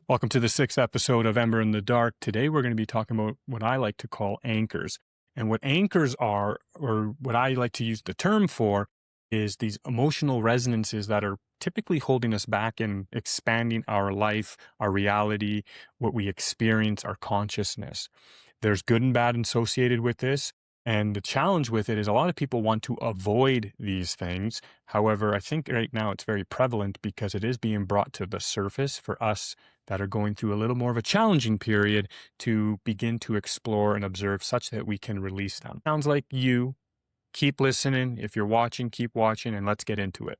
Welcome to the sixth episode of Ember in the Dark. Today we're going to be talking about what I like to call anchors. And what anchors are, or what I like to use the term for, is these emotional resonances that are typically holding us back in expanding our life, our reality, what we experience, our consciousness. There's good and bad associated with this. And the challenge with it is a lot of people want to avoid these things. However, I think right now it's very prevalent because it is being brought to the surface for us that are going through a little more of a challenging period to begin to explore and observe such that we can release them. Sounds like you. Keep listening. If you're watching, keep watching, and let's get into it.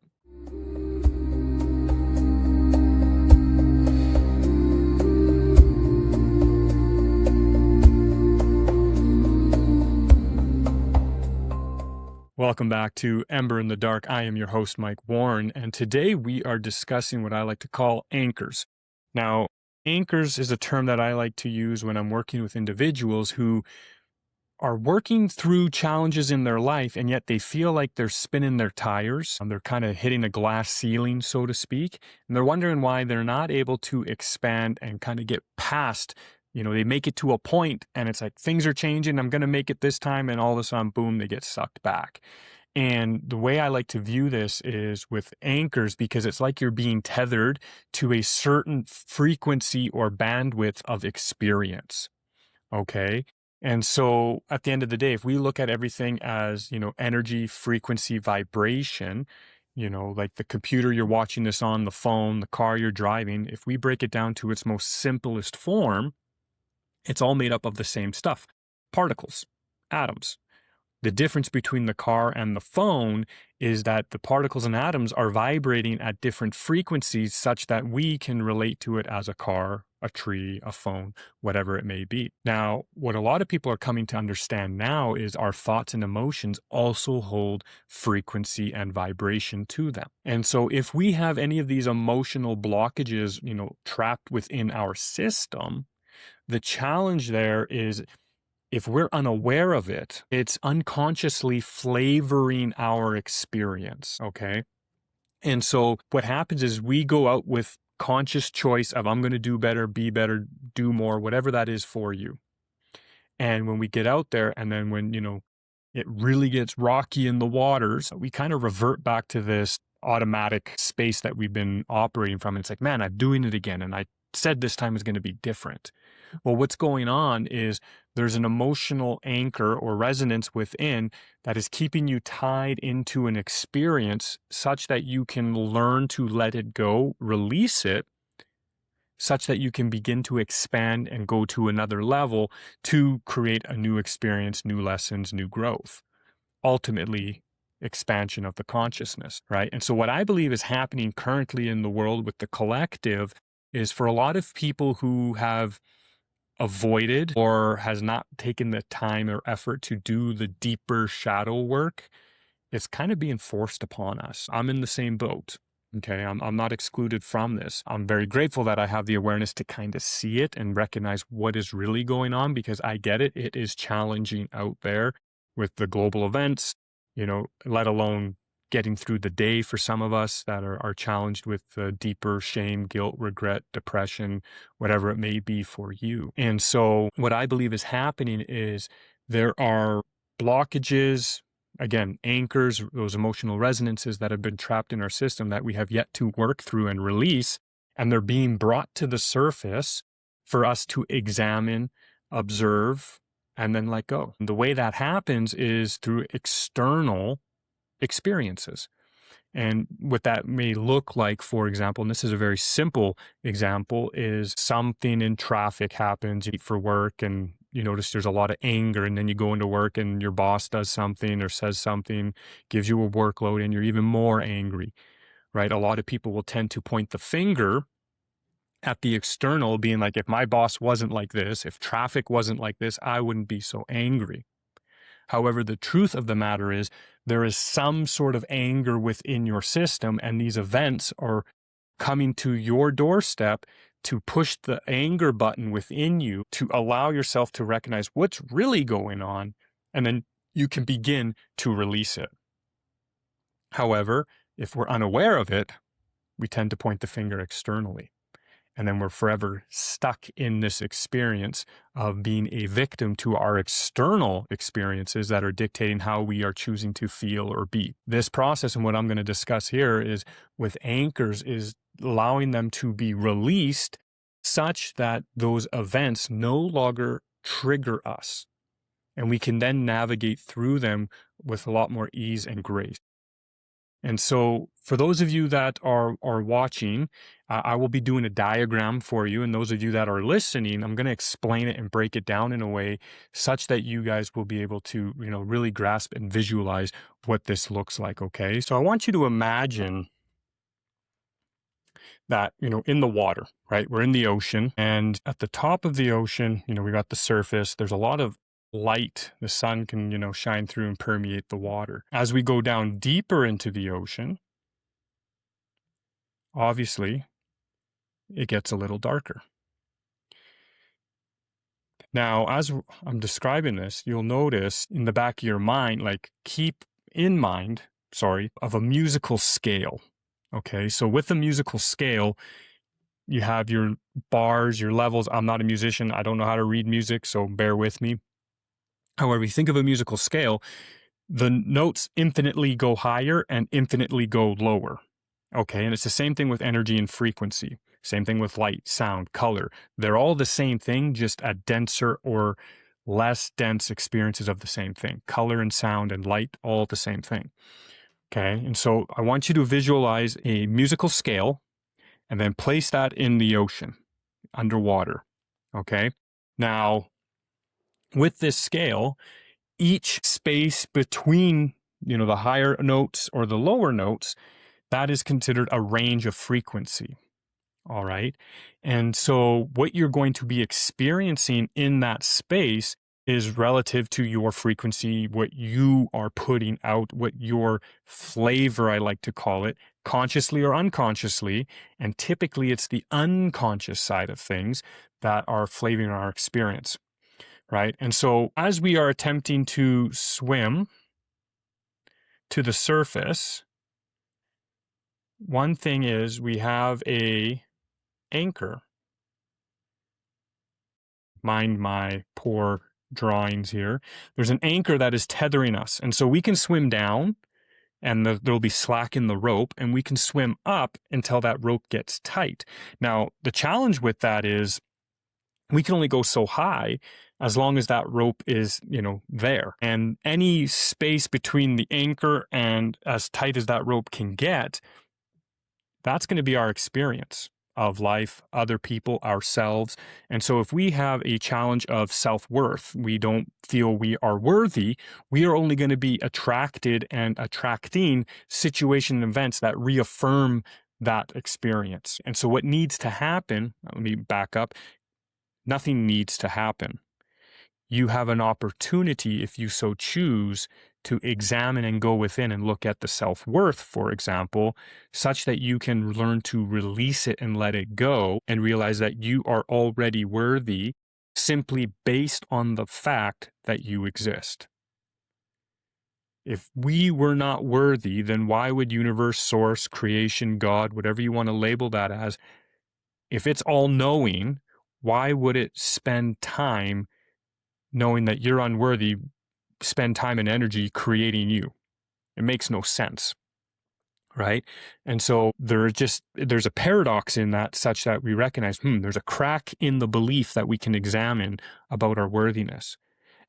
Welcome back to Ember in the Dark. I am your host, Mike Warren, and today we are discussing what I like to call anchors. Now, anchors is a term that I like to use when I'm working with individuals who are working through challenges in their life, and yet they feel like they're spinning their tires. They're kind of hitting a glass ceiling, so to speak, and they're wondering why they're not able to expand and kind of get past. They make it to a point and it's like, things are changing. I'm going to make it this time. And all of a sudden, boom, they get sucked back. And the way I like to view this is with anchors, because it's like you're being tethered to a certain frequency or bandwidth of experience. Okay. And so at the end of the day, if we look at everything as, energy, frequency, vibration, like the computer you're watching this on, the phone, the car you're driving, if we break it down to its most simplest form, it's all made up of the same stuff: particles, atoms. The difference between the car and the phone is that the particles and atoms are vibrating at different frequencies such that we can relate to it as a car, a tree, a phone, whatever it may be. Now, what a lot of people are coming to understand now is our thoughts and emotions also hold frequency and vibration to them. And so if we have any of these emotional blockages, trapped within our system, the challenge there is, if we're unaware of it, it's unconsciously flavoring our experience, okay? And so what happens is we go out with conscious choice of, I'm going to do better, be better, do more, whatever that is for you. And when we get out there, and then when, it really gets rocky in the waters, we kind of revert back to this automatic space that we've been operating from. And it's like, man, I'm doing it again. And I said this time is going to be different. Well, what's going on is there's an emotional anchor or resonance within that is keeping you tied into an experience such that you can learn to let it go, release it, such that you can begin to expand and go to another level to create a new experience, new lessons, new growth. Ultimately, expansion of the consciousness, right? And so what I believe is happening currently in the world with the collective is, for a lot of people who have avoided or has not taken the time or effort to do the deeper shadow work, it's kind of being forced upon us. I'm in the same boat. Okay, I'm not excluded from this. I'm very grateful that I have the awareness to kind of see it and recognize what is really going on, because I get it. It is challenging out there with the global events, let alone getting through the day for some of us that are challenged with deeper shame, guilt, regret, depression, whatever it may be for you. And so what I believe is happening is there are blockages, again, anchors, those emotional resonances that have been trapped in our system that we have yet to work through and release, and they're being brought to the surface for us to examine, observe, and then let go. And the way that happens is through external experiences. And what that may look like, for example, and this is a very simple example, is something in traffic happens, you eat for work and you notice there's a lot of anger, and then you go into work and your boss does something or says something, gives you a workload, and you're even more angry, right? A lot of people will tend to point the finger at the external, being like, if my boss wasn't like this, if traffic wasn't like this, I wouldn't be so angry. However, the truth of the matter is there is some sort of anger within your system, and these events are coming to your doorstep to push the anger button within you to allow yourself to recognize what's really going on, and then you can begin to release it. However, if we're unaware of it, we tend to point the finger externally. And then we're forever stuck in this experience of being a victim to our external experiences that are dictating how we are choosing to feel or be. This process, and what I'm going to discuss here is with anchors, is allowing them to be released such that those events no longer trigger us. And we can then navigate through them with a lot more ease and grace. And so for those of you that are watching, I will be doing a diagram for you. And those of you that are listening, I'm going to explain it and break it down in a way such that you guys will be able to, really grasp and visualize what this looks like. Okay. So I want you to imagine that, in the water, right? We're in the ocean, and at the top of the ocean, we got the surface. There's a lot of light. The sun can, shine through and permeate the water. As we go down deeper into the ocean, obviously, it gets a little darker. Now, as I'm describing this, you'll notice in the back of your mind, keep in mind, of a musical scale. Okay, so with the musical scale, you have your bars, your levels. I'm not a musician. I don't know how to read music, so bear with me. However, you think of a musical scale, the notes infinitely go higher and infinitely go lower. Okay, and it's the same thing with energy and frequency. Same thing with light, sound, color. They're all the same thing, just at denser or less dense experiences of the same thing. Color and sound and light, all the same thing. Okay, and so I want you to visualize a musical scale and then place that in the ocean, underwater. Okay, now with this scale, each space between, the higher notes or the lower notes, that is considered a range of frequency. All right. And so what you're going to be experiencing in that space is relative to your frequency, what you are putting out, what your flavor, I like to call it, consciously or unconsciously. And typically it's the unconscious side of things that are flavoring our experience. Right. And so as we are attempting to swim to the surface, one thing is we have a anchor. Mind my poor drawings here. There's an anchor that is tethering us. And so we can swim down and there'll be slack in the rope, and we can swim up until that rope gets tight. Now, the challenge with that is we can only go so high as long as that rope is, there. And any space between the anchor and as tight as that rope can get, that's going to be our experience of life, other people, ourselves. And so if we have a challenge of self-worth, we don't feel we are worthy, we are only going to be attracted and attracting situation and events that reaffirm that experience. And so what needs to happen, let me back up, nothing needs to happen. You have an opportunity, if you so choose, to examine and go within and look at the self-worth, for example, such that you can learn to release it and let it go and realize that you are already worthy simply based on the fact that you exist. If we were not worthy, then why would universe, source, creation, God, whatever you want to label that as, if it's all-knowing, why would it spend time knowing that you're unworthy, spend time and energy creating you? It makes no sense, right? And so there's a paradox in that, such that we recognize, there's a crack in the belief that we can examine about our worthiness.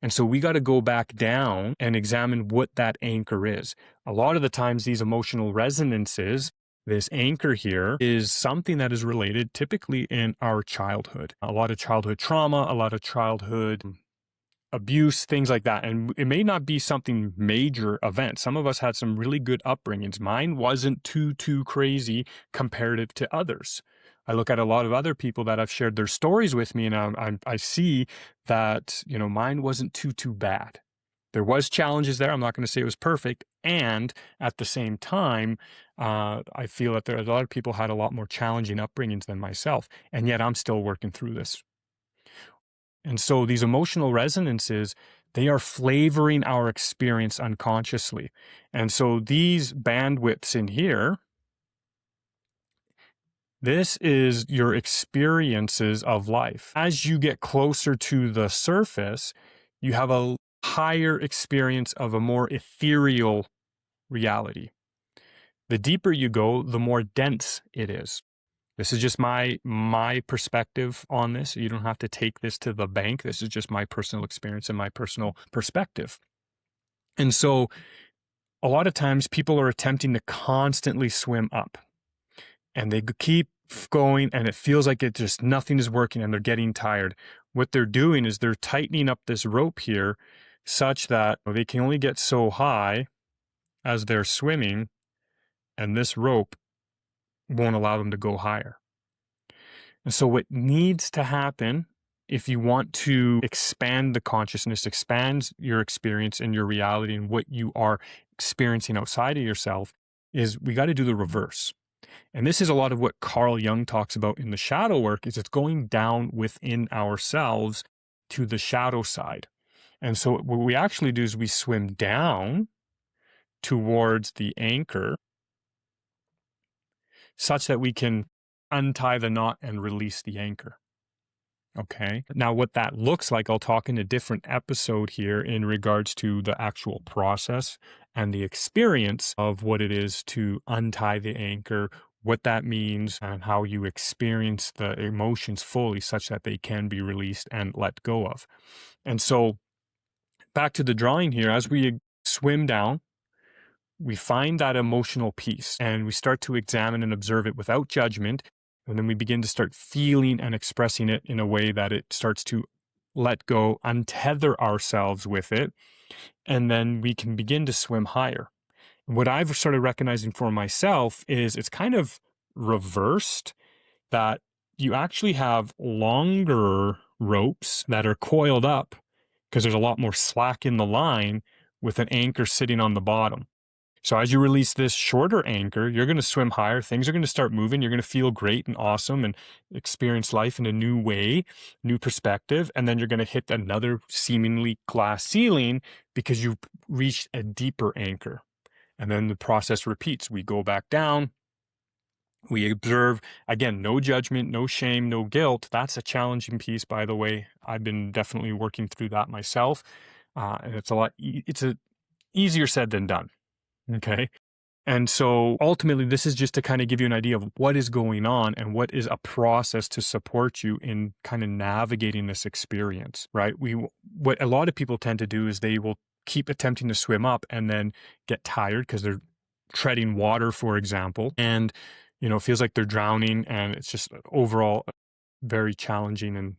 And so we got to go back down and examine what that anchor is. A lot of the times these emotional resonances, this anchor here, is something that is related typically in our childhood. A lot of childhood trauma, a lot of childhood abuse, things like that. And it may not be something major event. Some of us had some really good upbringings. Mine wasn't too crazy comparative to others. I look at a lot of other people that have shared their stories with me, and I see that, mine wasn't too bad. There was challenges there. I'm not going to say it was perfect. And at the same time, I feel that a lot of people had a lot more challenging upbringings than myself. And yet I'm still working through this. And so these emotional resonances, they are flavoring our experience unconsciously. And so these bandwidths in here, This is your experiences of life. As you get closer to the surface, you have a higher experience of a more ethereal reality. The deeper you go, the more dense it is. This is just my perspective on this. You don't have to take this to the bank. This is just my personal experience and my personal perspective. And so a lot of times people are attempting to constantly swim up, and they keep going, and it feels like it just nothing is working, and they're getting tired. What they're doing is they're tightening up this rope here such that they can only get so high as they're swimming, and this rope won't allow them to go higher. And so what needs to happen if you want to expand the consciousness, expand your experience and your reality and what you are experiencing outside of yourself, is we got to do the reverse. And this is a lot of what Carl Jung talks about in the shadow work, is it's going down within ourselves to the shadow side. And so what we actually do is we swim down towards the anchor such that we can untie the knot and release the anchor. Okay. Now, what that looks like, I'll talk in a different episode here in regards to the actual process and the experience of what it is to untie the anchor, what that means, and how you experience the emotions fully such that they can be released and let go of. And so, back to the drawing here, as we swim down, we find that emotional piece and we start to examine and observe it without judgment. And then we begin to start feeling and expressing it in a way that it starts to let go, untether ourselves with it. And then we can begin to swim higher. And what I've started recognizing for myself is it's kind of reversed, that you actually have longer ropes that are coiled up because there's a lot more slack in the line with an anchor sitting on the bottom. So as you release this shorter anchor, you're going to swim higher. Things are going to start moving. You're going to feel great and awesome and experience life in a new way, new perspective. And then you're going to hit another seemingly glass ceiling because you've reached a deeper anchor. And then the process repeats. We go back down. We observe, again, no judgment, no shame, no guilt. That's a challenging piece, by the way. I've been definitely working through that myself. And it's easier said than done. Okay. And so ultimately, this is just to kind of give you an idea of what is going on and what is a process to support you in kind of navigating this experience, right? What a lot of people tend to do is they will keep attempting to swim up and then get tired because they're treading water, for example, and, it feels like they're drowning, and it's just overall very challenging and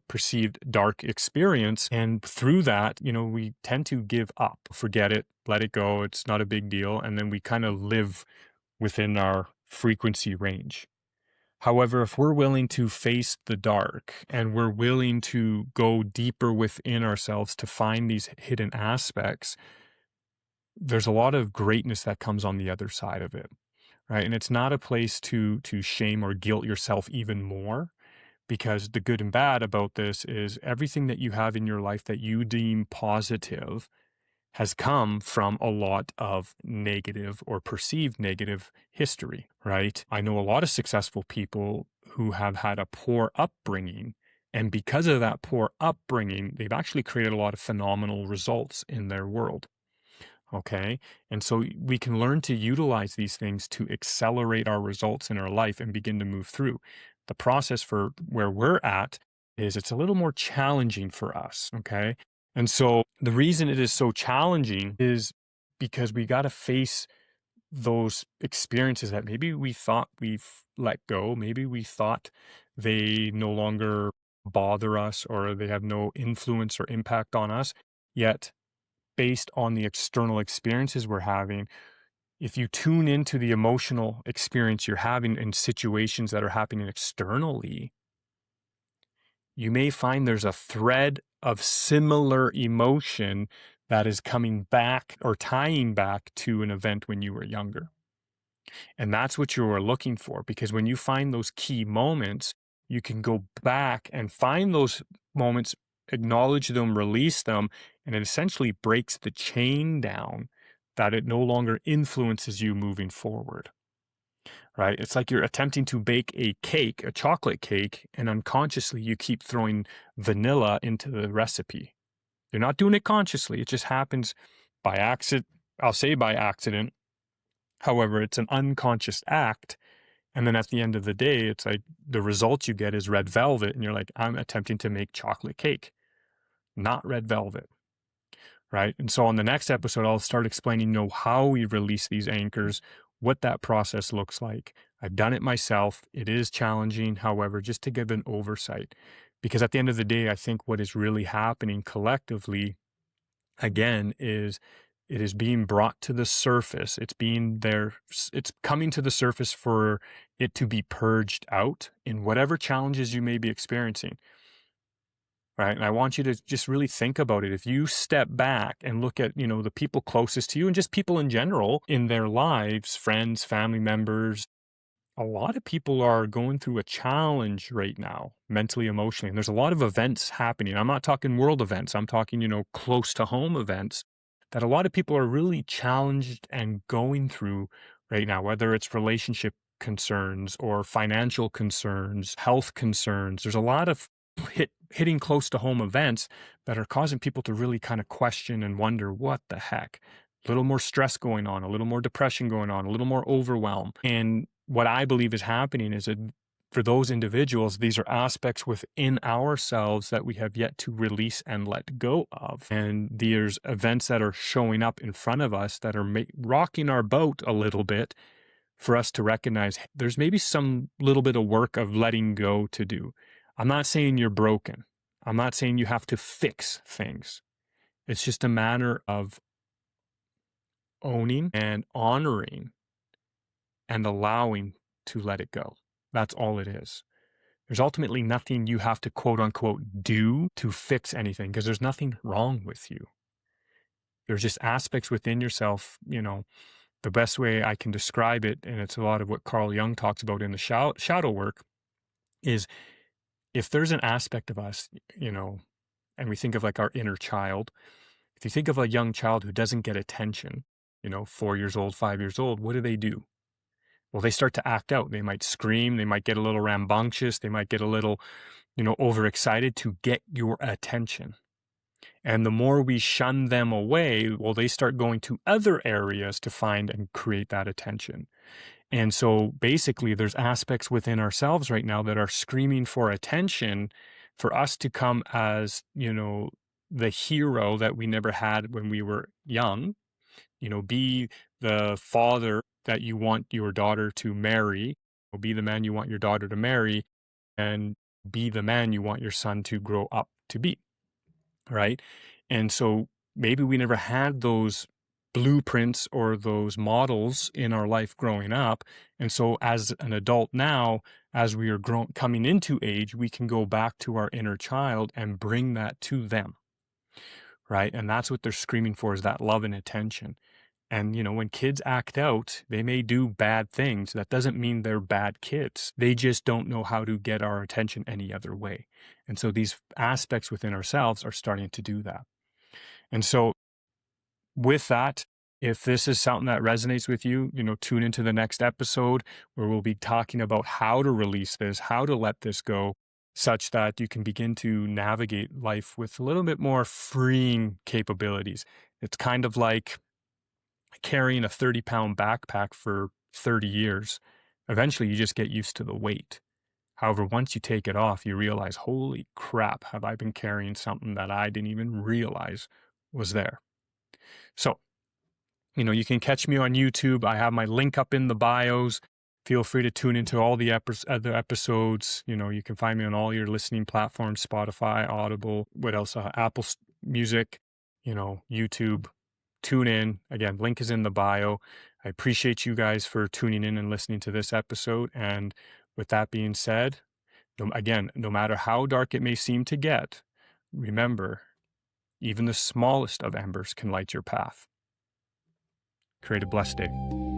perceived dark experience. And through that, we tend to give up, forget it, let it go. It's not a big deal. And then we kind of live within our frequency range. However, if we're willing to face the dark and we're willing to go deeper within ourselves to find these hidden aspects, there's a lot of greatness that comes on the other side of it, right? And it's not a place to shame or guilt yourself even more. Because the good and bad about this is everything that you have in your life that you deem positive has come from a lot of negative or perceived negative history, right? I know a lot of successful people who have had a poor upbringing. And because of that poor upbringing, they've actually created a lot of phenomenal results in their world. Okay. And so we can learn to utilize these things to accelerate our results in our life and begin to move through. The process for where we're at is it's a little more challenging for us. Okay. And so the reason it is so challenging is because we got to face those experiences that maybe we thought we've let go. Maybe we thought they no longer bother us or they have no influence or impact on us. Yet, based on the external experiences we're having, if you tune into the emotional experience you're having in situations that are happening externally, you may find there's a thread of similar emotion that is coming back or tying back to an event when you were younger. And that's what you are looking for, because when you find those key moments, you can go back and find those moments, acknowledge them, release them, and it essentially breaks the chain down that it no longer influences you moving forward. right? It's like you're attempting to bake a cake, a chocolate cake, and unconsciously you keep throwing vanilla into the recipe. You're not doing it consciously. It just happens by accident. I'll say by accident. However, it's an unconscious act. And then at the end of the day, it's like the result you get is red velvet. And you're like, I'm attempting to make chocolate cake, not red velvet. Right. And so on the next episode, I'll start explaining, how we release these anchors, what that process looks like. I've done it myself. It is challenging, however, just to give an oversight. Because at the end of the day, I think what is really happening collectively, again, is it is being brought to the surface. It's being there. It's coming to the surface for it to be purged out in whatever challenges you may be experiencing. Right. And I want you to just really think about it. If you step back and look at, the people closest to you and just people in general in their lives, friends, family members, a lot of people are going through a challenge right now, mentally, emotionally. And there's a lot of events happening. I'm not talking world events. I'm talking, close to home events that a lot of people are really challenged and going through right now, whether it's relationship concerns or financial concerns, health concerns. There's a lot of hitting close to home events that are causing people to really kind of question and wonder what the heck. A little more stress going on, a little more depression going on, a little more overwhelm. And what I believe is happening is that for those individuals, these are aspects within ourselves that we have yet to release and let go of. And there's events that are showing up in front of us that are rocking our boat a little bit for us to recognize there's maybe some little bit of work of letting go to do. I'm not saying you're broken. I'm not saying you have to fix things. It's just a matter of owning and honoring and allowing to let it go. That's all it is. There's ultimately nothing you have to quote unquote do to fix anything because there's nothing wrong with you. There's just aspects within yourself, the best way I can describe it, and it's a lot of what Carl Jung talks about in the shadow work, is if there's an aspect of us, and we think of like our inner child, if you think of a young child who doesn't get attention, 4 years old, 5 years old, what do? Well, they start to act out. They might scream. They might get a little rambunctious. They might get a little, overexcited to get your attention. And the more we shun them away, well, they start going to other areas to find and create that attention. And so basically, there's aspects within ourselves right now that are screaming for attention for us to come as, the hero that we never had when we were young, be the father that you want your daughter to marry, or be the man you want your daughter to marry, and be the man you want your son to grow up to be. Right. And so maybe we never had those blueprints or those models in our life growing up. And so as an adult now, as we are coming into age, we can go back to our inner child and bring that to them. Right. And that's what they're screaming for, is that love and attention. And, when kids act out, they may do bad things. That doesn't mean they're bad kids. They just don't know how to get our attention any other way. And so these aspects within ourselves are starting to do that. And so with that, if this is something that resonates with you, tune into the next episode where we'll be talking about how to release this, how to let this go, such that you can begin to navigate life with a little bit more freeing capabilities. It's kind of like carrying a 30-pound backpack for 30 years. Eventually, you just get used to the weight. However, once you take it off, you realize, holy crap, have I been carrying something that I didn't even realize was there. So, you can catch me on YouTube. I have my link up in the bios. Feel free to tune into all the other episodes. You can find me on all your listening platforms, Spotify, Audible, what else? Apple Music, YouTube. Tune in. Again, link is in the bio. I appreciate you guys for tuning in and listening to this episode. And with that being said, no matter how dark it may seem to get, remember, even the smallest of embers can light your path. Create a blessed day.